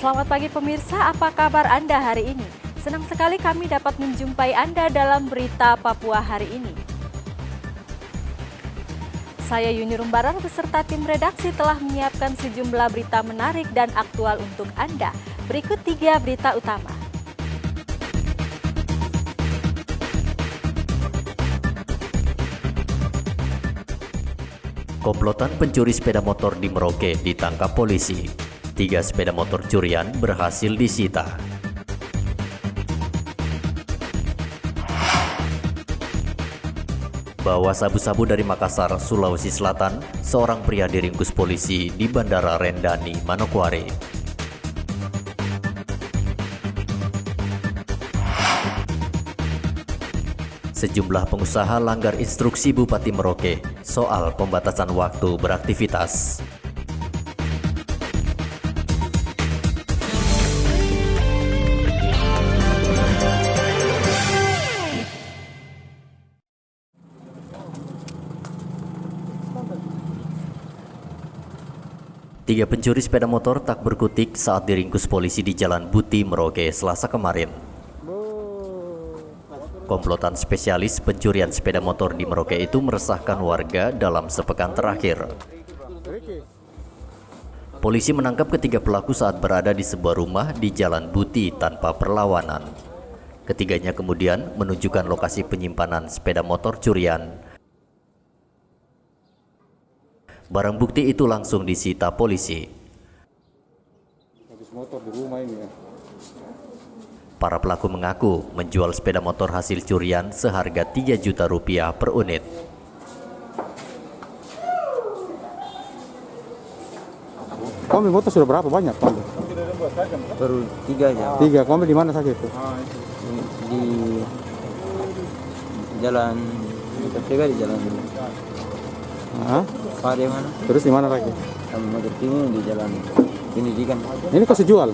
Selamat pagi pemirsa, apa kabar Anda hari ini? Senang sekali kami dapat menjumpai Anda dalam berita Papua hari ini. Saya Yuni Rumbaran beserta tim redaksi telah menyiapkan sejumlah berita menarik dan aktual untuk Anda. Berikut 3 berita utama. Komplotan pencuri sepeda motor di Merauke ditangkap polisi. 3 sepeda motor curian berhasil disita. Bawa sabu-sabu dari Makassar, Sulawesi Selatan, seorang pria diringkus polisi di Bandara Rendani, Manokwari. Sejumlah pengusaha langgar instruksi Bupati Merauke soal pembatasan waktu beraktivitas. Tiga pencuri sepeda motor tak berkutik saat diringkus polisi di Jalan Buti, Merauke, Selasa kemarin. Komplotan spesialis pencurian sepeda motor di Merauke itu meresahkan warga dalam sepekan terakhir. Polisi menangkap ketiga pelaku saat berada di sebuah rumah di Jalan Buti tanpa perlawanan. Ketiganya kemudian menunjukkan lokasi penyimpanan sepeda motor curian. Barang bukti itu langsung disita polisi. Para pelaku mengaku menjual sepeda motor hasil curian seharga 3 juta rupiah per unit. Kamu motor sudah berapa banyak? Baru 3 aja. 3. Kamu di mana saja itu? Di jalan Tega, di jalan Hah? Pak di mana? Terus di mana lagi? Sama motor ini di jalan pendidikan. Ini kau jual?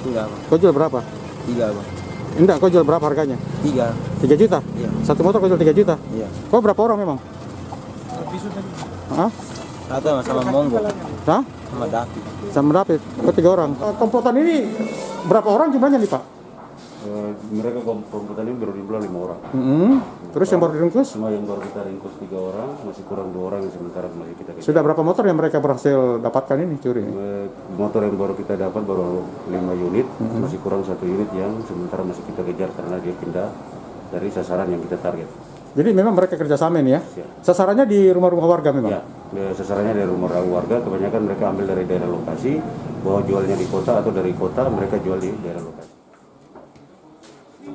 Sudah, Bang. Kau jual berapa? 3, Bang. Enggak, kau jual berapa harganya? 3. 3 juta? Iya. Satu motor kau jual 3 juta? Iya. Kau berapa orang memang? Hah? Satu sama Monggo. Hah? Sama Dapi. Sama David? Kau 3 orang. Komplotan ini berapa orang jumlahnya nih Pak? Mereka komplotan ini baru dibilang 5 orang. Terus yang baru diringkus? Cuma yang baru kita ringkus 3 orang, masih kurang 2 orang yang sementara masih kita kejar. Sudah berapa motor yang mereka berhasil dapatkan ini curi? Motor yang baru kita dapat baru 5 unit, masih kurang 1 unit yang sementara masih kita kejar karena dia pindah dari sasaran yang kita target. Jadi memang mereka kerjasama ini ya? Ya. Sasarannya di rumah-rumah warga memang? Ya, sasarannya dari rumah warga, kebanyakan mereka ambil dari daerah lokasi, bahwa jualnya di kota atau dari kota mereka jual di daerah lokasi.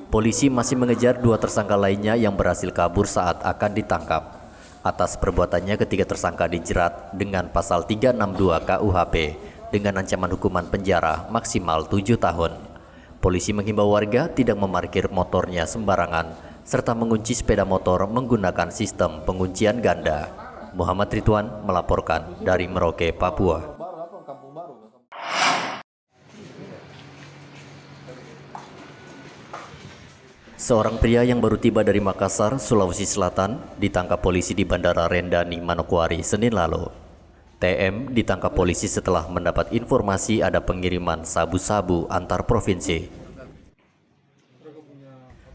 Polisi masih mengejar 2 tersangka lainnya yang berhasil kabur saat akan ditangkap. Atas perbuatannya ketiga tersangka dijerat dengan pasal 362 KUHP dengan ancaman hukuman penjara maksimal 7 tahun. Polisi menghimbau warga tidak memarkir motornya sembarangan serta mengunci sepeda motor menggunakan sistem penguncian ganda. Muhammad Ridwan melaporkan dari Merauke, Papua. Seorang pria yang baru tiba dari Makassar, Sulawesi Selatan, ditangkap polisi di Bandara Rendani, Manokwari, Senin lalu. TM ditangkap polisi setelah mendapat informasi ada pengiriman sabu-sabu antar provinsi.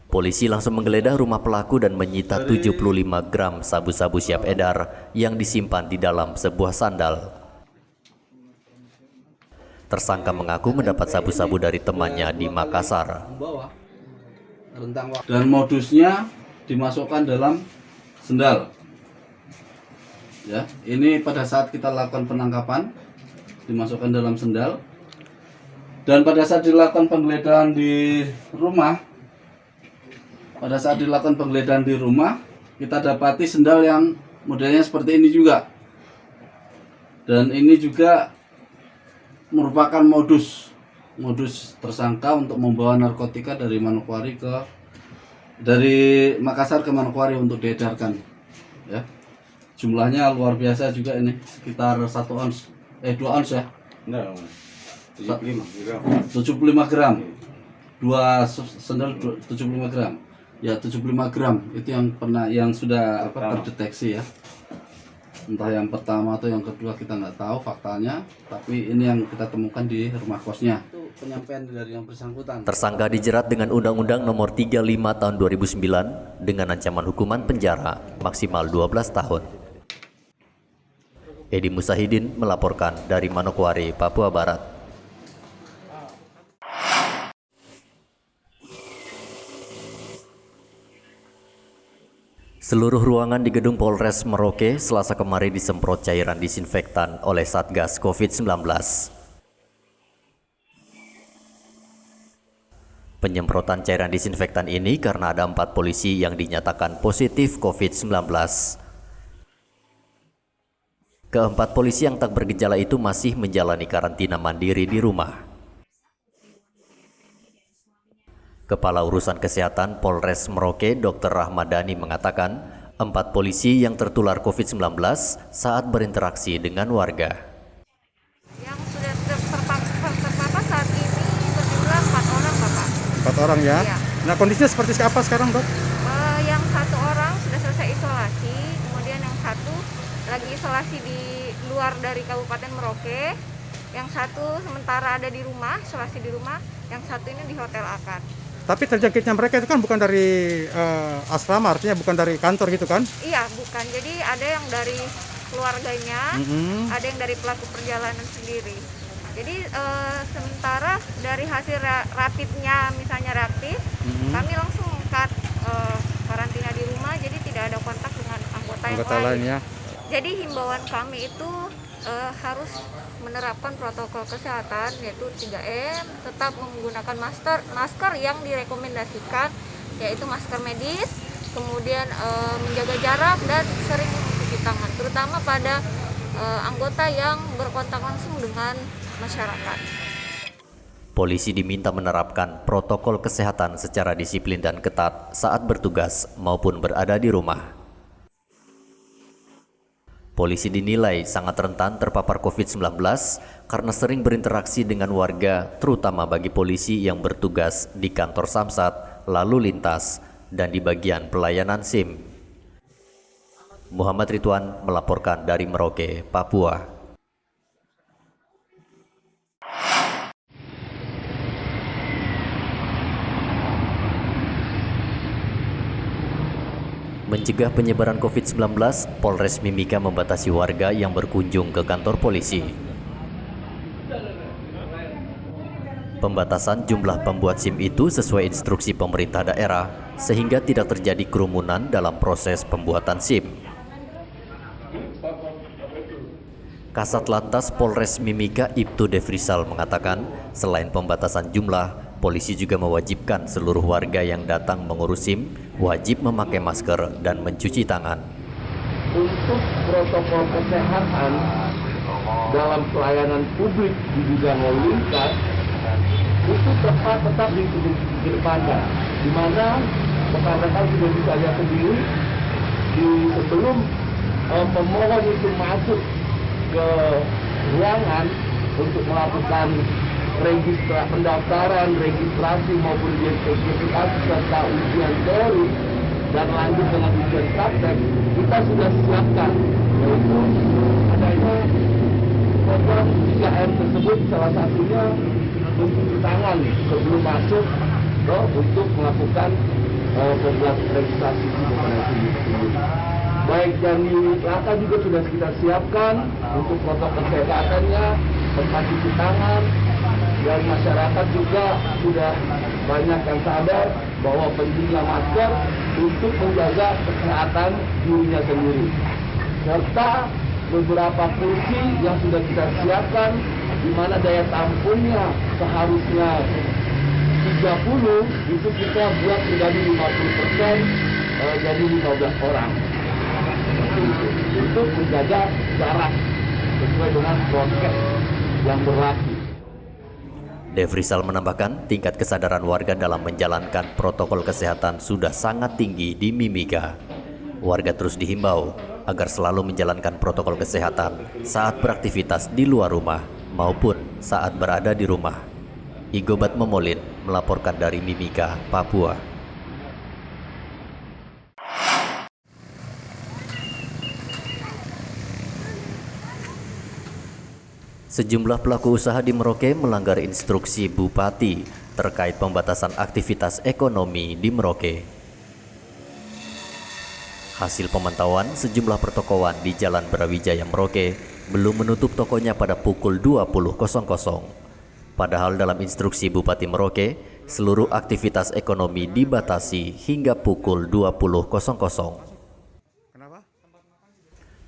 Polisi langsung menggeledah rumah pelaku dan menyita 75 gram sabu-sabu siap edar yang disimpan di dalam sebuah sandal. Tersangka mengaku mendapat sabu-sabu dari temannya di Makassar. Dan modusnya dimasukkan dalam sendal. Ya, ini pada saat kita lakukan penangkapan dimasukkan dalam sendal. Dan pada saat dilakukan penggeledahan di rumah, kita dapati sendal yang modelnya seperti ini juga. Dan ini juga merupakan modus tersangka untuk membawa narkotika dari Makassar ke Manokwari untuk diedarkan. Ya. Jumlahnya luar biasa juga ini, sekitar 2 ons ya. 75 gram. 2 sendal 75 gram. Ya, 75 gram itu yang sudah terdeteksi ya. Entah yang pertama atau yang kedua kita nggak tahu faktanya, tapi ini yang kita temukan di rumah kosnya. Itu penyampaian dari yang bersangkutan. Tersangka dijerat dengan Undang-Undang Nomor 35 Tahun 2009 dengan ancaman hukuman penjara maksimal 12 tahun. Edi Musahidin melaporkan dari Manokwari, Papua Barat. Seluruh ruangan di gedung Polres Merauke Selasa kemarin disemprot cairan disinfektan oleh Satgas COVID-19. Penyemprotan cairan disinfektan ini karena ada 4 polisi yang dinyatakan positif COVID-19. Keempat polisi yang tak bergejala itu masih menjalani karantina mandiri di rumah. Kepala Urusan Kesehatan Polres Merauke Dr. Rahmadani mengatakan 4 polisi yang tertular COVID-19 saat berinteraksi dengan warga. Yang sudah terpapar saat ini berjumlah 4 orang, Bapak. 4 orang ya? Iya. Nah, kondisinya seperti apa sekarang, Dok? Yang 1 orang sudah selesai isolasi, kemudian yang 1 lagi isolasi di luar dari Kabupaten Merauke, yang 1 sementara ada di rumah, isolasi di rumah, yang 1 ini di Hotel Akad. Tapi terjangkitnya mereka itu kan bukan dari asrama, artinya bukan dari kantor gitu kan? Iya, bukan. Jadi ada yang dari keluarganya, ada yang dari pelaku perjalanan sendiri. Jadi sementara dari hasil rapidnya misalnya reaktif, kami langsung cut karantina di rumah, jadi tidak ada kontak dengan anggota yang lain. Ya. Jadi himbauan kami itu harus menerapkan protokol kesehatan yaitu 3M, tetap menggunakan masker yang direkomendasikan yaitu masker medis, kemudian menjaga jarak dan sering mencuci tangan, terutama pada anggota yang berkontak langsung dengan masyarakat. Polisi diminta menerapkan protokol kesehatan secara disiplin dan ketat saat bertugas maupun berada di rumah. Polisi dinilai sangat rentan terpapar COVID-19 karena sering berinteraksi dengan warga, terutama bagi polisi yang bertugas di kantor Samsat, lalu lintas, dan di bagian pelayanan SIM. Muhammad Ridwan melaporkan dari Merauke, Papua. Mencegah penyebaran COVID-19, Polres Mimika membatasi warga yang berkunjung ke kantor polisi. Pembatasan jumlah pembuat SIM itu sesuai instruksi pemerintah daerah, sehingga tidak terjadi kerumunan dalam proses pembuatan SIM. Kasat Lantas Polres Mimika Ibtu Devrisal mengatakan, selain pembatasan jumlah, polisi juga mewajibkan seluruh warga yang datang mengurus SIM wajib memakai masker dan mencuci tangan. Untuk protokol kesehatan dalam pelayanan publik di bidang lalu lintas itu tetap dikedepankan, di mana rekan-rekan sudah bisa lihat sendiri sebelum pemohon itu masuk ke ruangan untuk melakukan pendaftaran, registrasi maupun identifikasi serta ujian teori dan lanjut dengan ujian praktek, kita sudah siapkan yaitu adanya program 3M tersebut, salah satunya mencuci tangan sebelum masuk untuk melakukan pembuat registrasi tersebut. Baik dari Laka juga sudah kita siapkan untuk protokol kesehatannya, tempat cuci tangan, dan masyarakat juga sudah banyak yang sadar bahwa pentingnya masker untuk menjaga kesehatan dirinya sendiri. Serta beberapa kursi yang sudah kita siapkan, di mana daya tampungnya seharusnya 30, itu kita buat menjadi 50%, jadi 15 orang. Untuk menjaga jarak sesuai dengan prokes yang berlaku. Devrisal menambahkan, tingkat kesadaran warga dalam menjalankan protokol kesehatan sudah sangat tinggi di Mimika. Warga terus dihimbau agar selalu menjalankan protokol kesehatan saat beraktivitas di luar rumah maupun saat berada di rumah. Igobat Momolin melaporkan dari Mimika, Papua. Sejumlah pelaku usaha di Merauke melanggar instruksi Bupati terkait pembatasan aktivitas ekonomi di Merauke. Hasil pemantauan, sejumlah pertokoan di Jalan Brawijaya Merauke belum menutup tokonya pada pukul 20.00. Padahal dalam instruksi Bupati Merauke, seluruh aktivitas ekonomi dibatasi hingga pukul 20.00.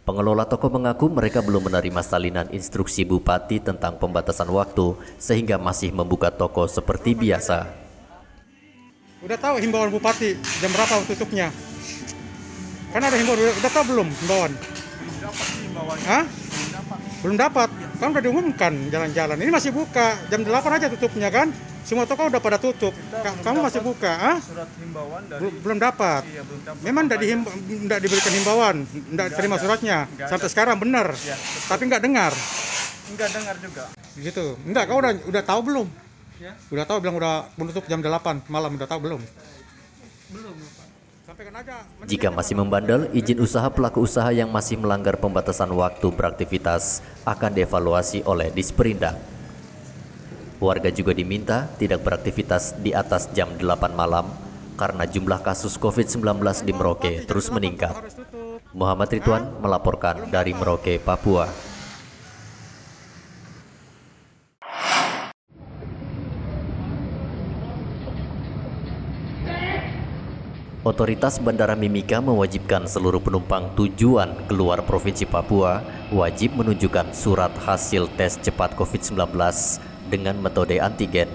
Pengelola toko mengaku mereka belum menerima salinan instruksi Bupati tentang pembatasan waktu sehingga masih membuka toko seperti biasa. Udah tahu himbauan Bupati jam berapa tutupnya? Kan ada himbauan, udah tahu belum himbauan? Belum dapat himbauan. Hah? Belum dapat. Kan udah diumumkan jalan-jalan. Ini masih buka, jam 8 aja tutupnya kan? Semua toko udah pada tutup. Kamu masih buka, ah? Surat himbauan dari... belum dapat. Iya, belum dapat. Memang enggak diberikan himbauan, enggak terima suratnya. Sampai sekarang benar. Ya, tapi enggak dengar. Enggak dengar juga. Gitu. Enggak, kau udah tahu belum? Ya. Udah tahu bilang udah menutup jam 8 malam, udah tahu belum? Belum. Sampaikan aja. Jika masih membandel, izin usaha pelaku usaha yang masih melanggar pembatasan waktu beraktivitas akan dievaluasi oleh Disperindak. Warga juga diminta tidak beraktivitas di atas jam 8 malam karena jumlah kasus COVID-19 di Merauke terus meningkat. Muhammad Ridwan melaporkan dari Merauke, Papua. Otoritas Bandara Mimika mewajibkan seluruh penumpang tujuan keluar Provinsi Papua wajib menunjukkan surat hasil tes cepat COVID-19 dengan metode antigen.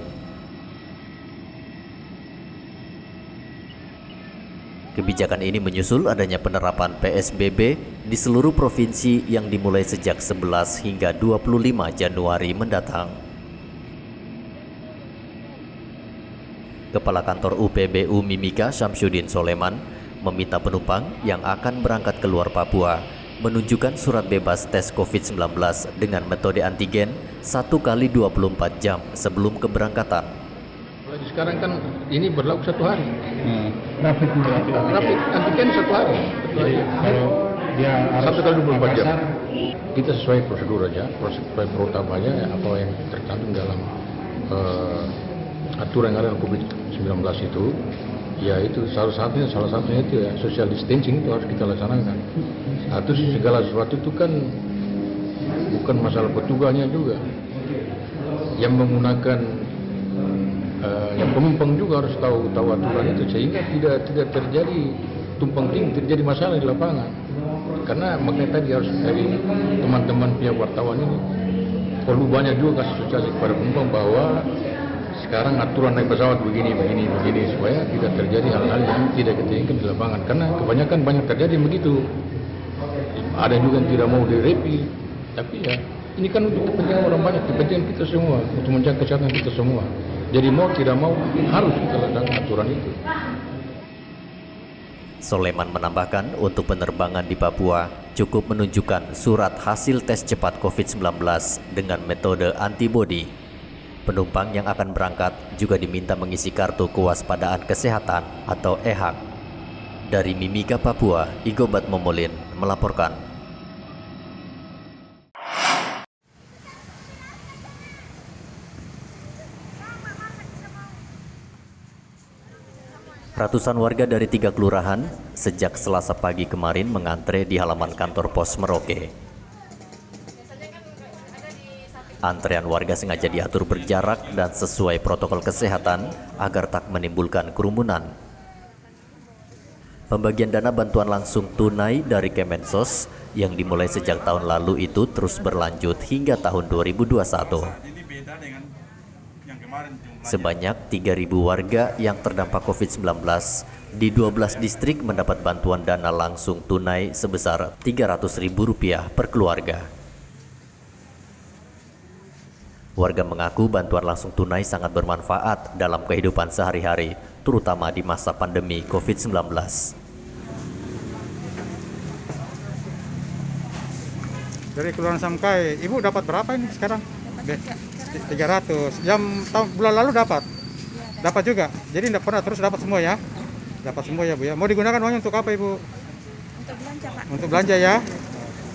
Kebijakan ini menyusul adanya penerapan PSBB di seluruh provinsi yang dimulai sejak 11 hingga 25 Januari mendatang. Kepala Kantor UPBU Mimika Syamsuddin Soleman meminta penumpang yang akan berangkat keluar Papua menunjukkan surat bebas tes COVID-19 dengan metode antigen 1 kali 24 jam sebelum keberangkatan. Sekarang kan ini berlaku 1 hari. Rapid antigen 1 hari. Jadi kalau dia 1 kali 24 jam. Kita sesuai prosedur aja, prosedur utamanya apa yang tercantum dalam aturan yang ada COVID-19 itu. Ya itu salah satunya itu ya social distancing itu harus kita laksanakan. Atau segala sesuatu itu kan bukan masalah petugasnya juga. Yang menggunakan yang penumpang juga harus tahu aturan itu sehingga tidak terjadi tumpang tindih, terjadi masalah di lapangan. Karena makanya tadi harus dari teman-teman pihak wartawan ini perlu banyak juga kasih sosialisasi kepada penumpang bahwa sekarang aturan naik pesawat begini supaya tidak terjadi hal-hal yang tidak kita inginkan di lapangan karena kebanyakan banyak terjadi begitu. Ada juga yang tidak mau direpit, tapi ya ini kan untuk kepentingan orang banyak, kepentingan kita semua, untuk menjaga kesehatan kita semua. Jadi mau tidak mau harus kita laksanakan aturan itu. Soleman menambahkan untuk penerbangan di Papua cukup menunjukkan surat hasil tes cepat COVID-19 dengan metode antibody. Penumpang yang akan berangkat juga diminta mengisi kartu kewaspadaan kesehatan atau EHAK. Dari Mimika, Papua, Igobat Momolin melaporkan. Ratusan warga dari 3 kelurahan sejak Selasa pagi kemarin mengantre di halaman kantor pos Merauke. Antrean warga sengaja diatur berjarak dan sesuai protokol kesehatan agar tak menimbulkan kerumunan. Pembagian dana bantuan langsung tunai dari Kemensos yang dimulai sejak tahun lalu itu terus berlanjut hingga tahun 2021. Sebanyak 3.000 warga yang terdampak COVID-19 di 12 distrik mendapat bantuan dana langsung tunai sebesar Rp300.000 per keluarga. Warga mengaku bantuan langsung tunai sangat bermanfaat dalam kehidupan sehari-hari, terutama di masa pandemi COVID-19. Dari Kelurahan Samkai, Ibu dapat berapa ini sekarang? 300. Bulan lalu dapat? Dapat juga? Jadi tidak pernah terus dapat semua ya? Dapat semua ya Bu ya? Mau digunakan uangnya untuk apa Ibu? Untuk belanja Pak. Untuk belanja ya?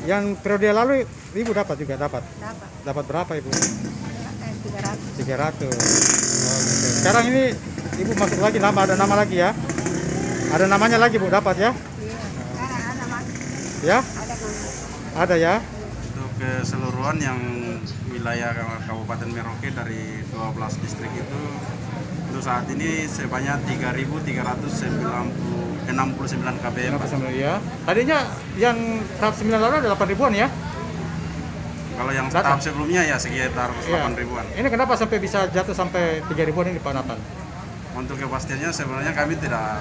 Yang periode lalu Ibu dapat juga dapat. Dapat. Dapat berapa Ibu? 300. 300. Oh, gitu. Sekarang ini Ibu masuk lagi ada nama lagi ya? Ada namanya lagi Bu dapat ya? Iya. Ada Mas. Ya? Ada Mas. Ada ya? Untuk keseluruhan yang wilayah Kabupaten Merauke dari 12 distrik itu untuk saat ini sebanyak 3.369 KBM. Ya. Tadinya yang tahap 9 lalu ada 8 ribuan ya? Kalau yang tahap sebelumnya ya sekitar 8 ribuan. Ini kenapa sampai bisa jatuh sampai 3 ribuan ini Pak Nathan? Untuk kepastiannya sebenarnya kami tidak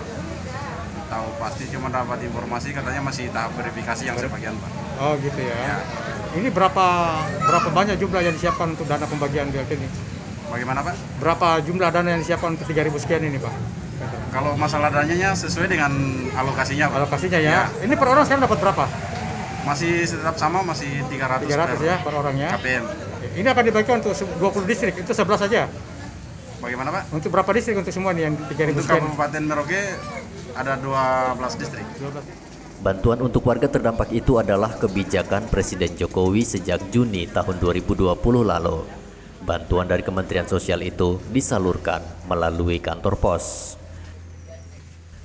tahu pasti, cuma dapat informasi katanya masih tahap verifikasi yang sebagian Pak. Oh gitu ya. Ini berapa banyak jumlah yang disiapkan untuk dana pembagian BLT ini? Bagaimana Pak? Berapa jumlah dana yang disiapkan untuk 3.000 sekian ini Pak? Kalau masalah dananya sesuai dengan alokasinya Pak. Alokasinya ya. Ini per orang sekarang dapat berapa? Masih tetap sama, masih 300 ya per orangnya. KPM. Ini akan dibagikan untuk 20 distrik, itu 11 saja? Bagaimana Pak? Untuk berapa distrik untuk semua nih yang 3.000 Untuk sekian? Kabupaten Merauke ada 12 distrik. 12. Bantuan untuk warga terdampak itu adalah kebijakan Presiden Jokowi sejak Juni tahun 2020 lalu. Bantuan dari Kementerian Sosial itu disalurkan melalui kantor pos.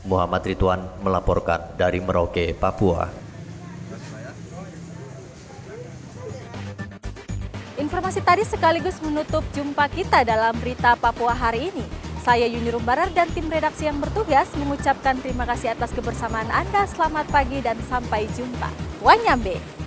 Muhammad Ridwan melaporkan dari Merauke, Papua. Informasi tadi sekaligus menutup jumpa kita dalam Berita Papua hari ini. Saya Yuni Rumbarar dan tim redaksi yang bertugas mengucapkan terima kasih atas kebersamaan Anda. Selamat pagi dan sampai jumpa. Wanyambe.